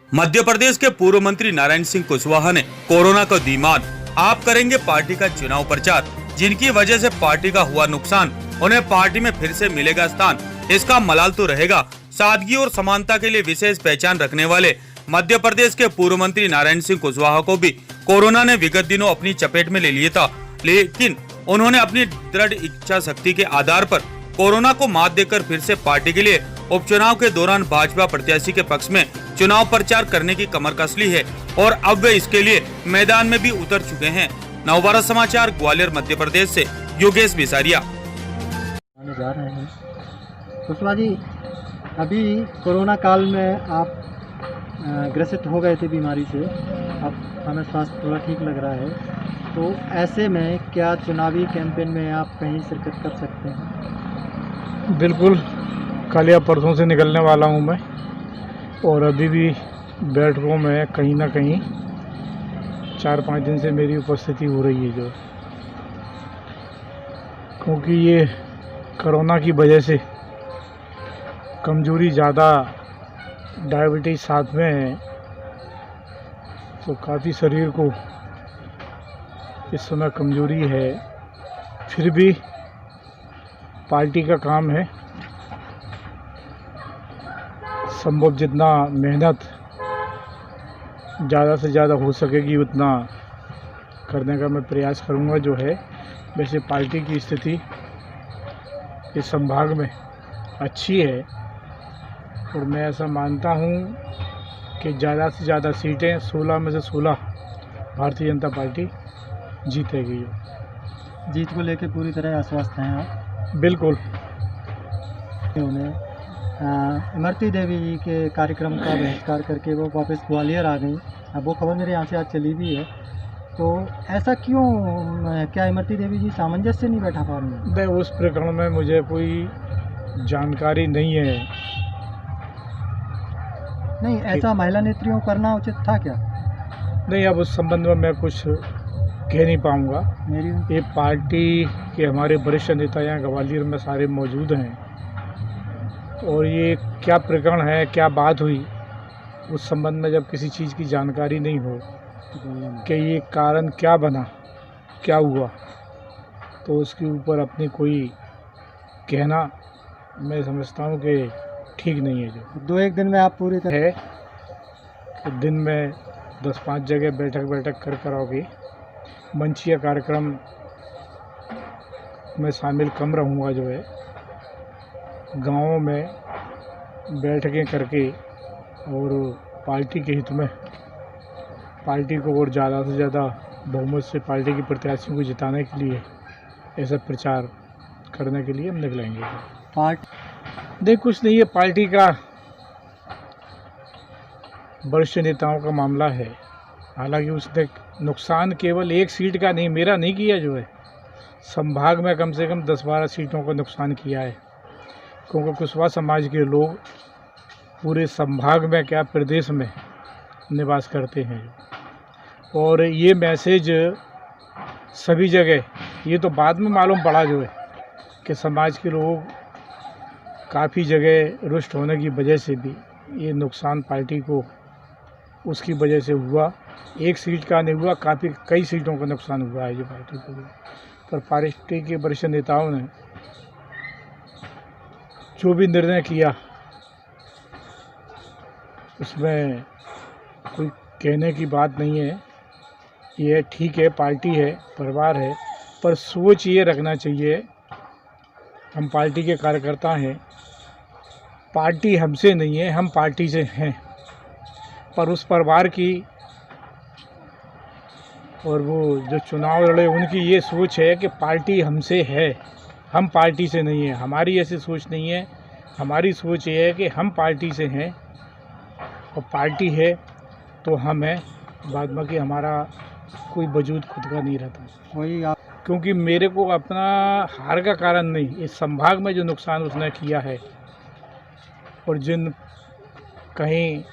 मध्य प्रदेश के पूर्व मंत्री नारायण सिंह कुशवाहा ने कोरोना को दी मात। आप करेंगे पार्टी का चुनाव प्रचार, जिनकी वजह से पार्टी का हुआ नुकसान, उन्हें पार्टी में फिर से मिलेगा स्थान, इसका मलाल तो रहेगा। सादगी और समानता के लिए विशेष पहचान रखने वाले मध्य प्रदेश के पूर्व मंत्री नारायण सिंह कुशवाहा को भी कोरोना ने विगत दिनों अपनी चपेट में ले लिया था, लेकिन उन्होंने अपनी दृढ़ इच्छा शक्ति के आधार पर कोरोना को मात देकर फिर से पार्टी के लिए उपचुनाव के दौरान भाजपा प्रत्याशी के पक्ष में चुनाव प्रचार करने की कमर कस ली है और अब वे इसके लिए मैदान में भी उतर चुके हैं। नवभारत समाचार ग्वालियर मध्य प्रदेश से योगेश बिसारिया। जा रहे हैं कुशवाहा जी, अभी कोरोना काल में आप ग्रसित हो गए थे बीमारी से, अब हमें स्वास्थ्य थोड़ा ठीक लग रहा है, तो ऐसे में क्या चुनावी कैंपेन में आप कहीं शिरकत कर सकते हैं? बिल्कुल, कल या परसों से निकलने वाला हूं मैं, और अभी भी बैठकों में कहीं ना कहीं 4-5 दिन से मेरी उपस्थिति हो रही है जो, क्योंकि ये कोरोना की वजह से कमज़ोरी ज़्यादा, डायबिटीज़ साथ में है, तो काफ़ी शरीर को इस समय कमज़ोरी है। फिर भी पार्टी का काम है, संभव जितना मेहनत ज़्यादा से ज़्यादा हो सकेगी उतना करने का मैं प्रयास करूंगा जो है। वैसे पार्टी की स्थिति इस संभाग में अच्छी है और मैं ऐसा मानता हूं कि ज़्यादा से ज़्यादा सीटें 16 में से 16 भारतीय जनता पार्टी जीतेगी। जीत को लेकर पूरी तरह आश्वस्त हैं आप? बिल्कुल। उन्हें इमरती देवी जी के कार्यक्रम का बहिष्कार करके वो वापस ग्वालियर आ गई, अब वो खबर मेरे यहाँ से आज चली भी है, तो ऐसा क्यों? क्या इमरती देवी जी सामंजस्य से नहीं बैठा पा रही हैं? नहीं, उस प्रकरण में मुझे कोई जानकारी नहीं है। नहीं, ऐसा महिला नेत्रियों को करना उचित था क्या? नहीं, अब उस संबंध में मैं कुछ कह नहीं पाऊँगा। ये पार्टी के हमारे वरिष्ठ नेता यहाँ ग्वालियर में सारे मौजूद हैं, और ये क्या प्रकरण है, क्या बात हुई, उस संबंध में जब किसी चीज़ की जानकारी नहीं हो कि ये कारण क्या बना, क्या हुआ, तो उसके ऊपर अपनी कोई कहना मैं समझता हूँ कि ठीक नहीं है। जो 2-1 दिन में आप पूरी तरह है कि दिन में 10-5 जगह बैठक कर आओगे, मंचीय कार्यक्रम में शामिल कम रहूँगा जो है, गाँवों में बैठकें करके और पार्टी के हित में पार्टी को और ज़्यादा से ज़्यादा बहुमत से पार्टी के प्रत्याशियों को जिताने के लिए ऐसा प्रचार करने के लिए हम निकलेंगे। पार्टी नहीं, कुछ नहीं है, पार्टी का वरिष्ठ नेताओं का मामला है। हालांकि उसने नुकसान केवल एक सीट का नहीं, मेरा नहीं किया जो है, संभाग में कम से कम 10-12 सीटों का नुकसान किया है, क्योंकि कुशवाहा समाज के लोग पूरे संभाग में क्या प्रदेश में निवास करते हैं, और ये मैसेज सभी जगह, ये तो बाद में मालूम पड़ा जो है कि समाज के लोग काफ़ी जगह रुष्ट होने की वजह से भी ये नुकसान पार्टी को उसकी वजह से हुआ। एक सीट का नहीं हुआ, कई सीटों का नुकसान हुआ है जो पार्टी को। पर पार्टी के वरिष्ठ नेताओं ने जो भी निर्णय किया उसमें कोई कहने की बात नहीं है। ये ठीक है, पार्टी है, परिवार है, पर सोच ये रखना चाहिए, हम पार्टी के कार्यकर्ता हैं, पार्टी हमसे नहीं है, हम पार्टी से हैं। पर उस परिवार की और वो जो चुनाव लड़े उनकी ये सोच है कि पार्टी हमसे है, हम पार्टी से नहीं है। हमारी ऐसी सोच नहीं है, हमारी सोच ये है कि हम पार्टी से हैं और पार्टी है तो हम हैं, बाद बाकी हमारा कोई वजूद खुद का नहीं रहता। वही आप, क्योंकि मेरे को अपना हार का कारण नहीं, इस संभाग में जो नुकसान उसने किया है और जिन कहीं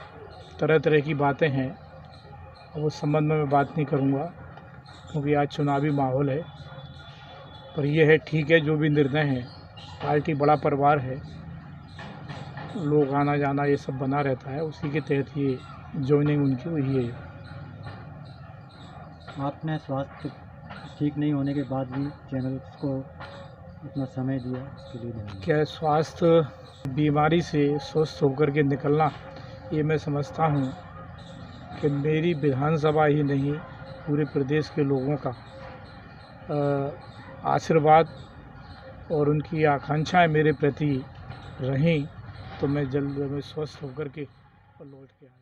तरह तरह की बातें हैं, उस संबंध में मैं बात नहीं करूँगा क्योंकि आज चुनावी माहौल है। पर यह है, ठीक है, जो भी निर्णय है, पार्टी बड़ा परिवार है, लोग आना जाना ये सब बना रहता है, उसी के तहत ये ज्वाइनिंग उनकी हुई है। आपने स्वास्थ्य ठीक नहीं होने के बाद भी चैनल्स को इतना समय दिया, इसके लिए धन्यवाद। क्या स्वास्थ्य बीमारी से स्वस्थ होकर के निकलना, ये मैं समझता हूँ कि मेरी विधानसभा ही नहीं पूरे प्रदेश के लोगों का आशीर्वाद और उनकी आकांक्षाएं मेरे प्रति रहीं, तो मैं जल्द में स्वस्थ होकर के लौट के आया।